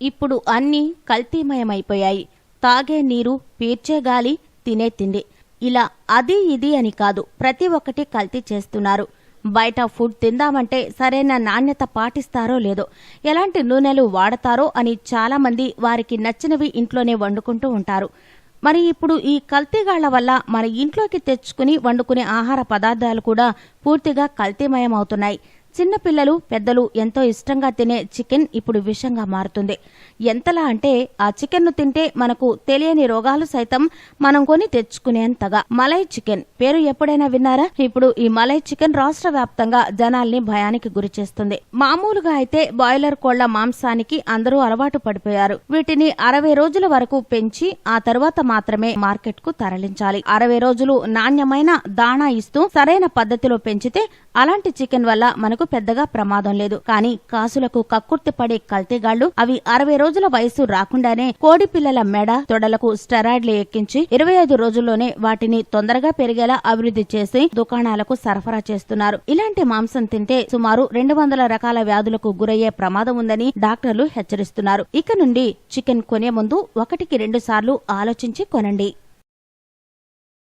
ఇప్పుడు అన్నీ కల్తీమయమైపోయాయి. తాగే నీరు, పీల్చే గాలి, తినే తిండి, ఇలా అది ఇది అని కాదు, ప్రతి ఒక్కటి కల్తీ చేస్తున్నారు. బయట ఫుడ్ తిందామంటే సరైన నాణ్యత పాటిస్తారో లేదో, ఎలాంటి నూనెలు వాడతారో అని చాలామంది వారికి నచ్చినవి ఇంట్లోనే వండుకుంటూ ఉంటారు. మరి ఇప్పుడు ఈ కల్తీగాళ్ల వల్ల మన ఇంట్లోకి తెచ్చుకుని వండుకునే ఆహార పదార్థాలు కూడా పూర్తిగా కల్తీమయమవుతున్నాయి. చిన్నపిల్లలు, పెద్దలు ఎంతో ఇష్టంగా తినే చికెన్ ఇప్పుడు విషంగా మారుతుంది. ఎంతలా అంటే ఆ చికెన్ను తింటే మనకు తెలియని రోగాలు సైతం మనం కొని తెచ్చుకునేంతగా. మలై చికెన్ పేరు ఎప్పుడైనా విన్నారా? ఇప్పుడు ఈ మలై చికెన్ రాష్ట్ర వ్యాప్తంగా జనాల్ని భయానికి గురి చేస్తుంది. మామూలుగా అయితే బాయిలర్ కోళ్ల మాంసానికి అందరూ అలవాటు పడిపోయారు. వీటిని 60 రోజుల వరకు పెంచి ఆ తర్వాత మాత్రమే మార్కెట్ కు తరలించాలి. 60 రోజులు నాణ్యమైన దాణా ఇస్తూ సరైన పద్ధతిలో పెంచితే అలాంటి చికెన్ వల్ల మనకు పెద్దగా ప్రమాదం లేదు. కానీ కాసులకు కక్కుర్తి పడే కల్తీగాళ్లు అవి 60 రోజుల వయసు రాకుండానే కోడి పిల్లల మెడ, తొడలకు స్టెరాయిడ్లు ఎక్కించి 25 రోజుల్లోనే వాటిని తొందరగా పెరిగేలా అభివృద్ధి చేసి దుకాణాలకు సరఫరా చేస్తున్నారు. ఇలాంటి మాంసం తింటే సుమారు 200 రకాల వ్యాధులకు గురయ్యే ప్రమాదం ఉందని డాక్టర్లు హెచ్చరిస్తున్నారు. ఇక నుండి చికెన్ కొనే ముందు 1కి 2 సార్లు ఆలోచించి కొనండి.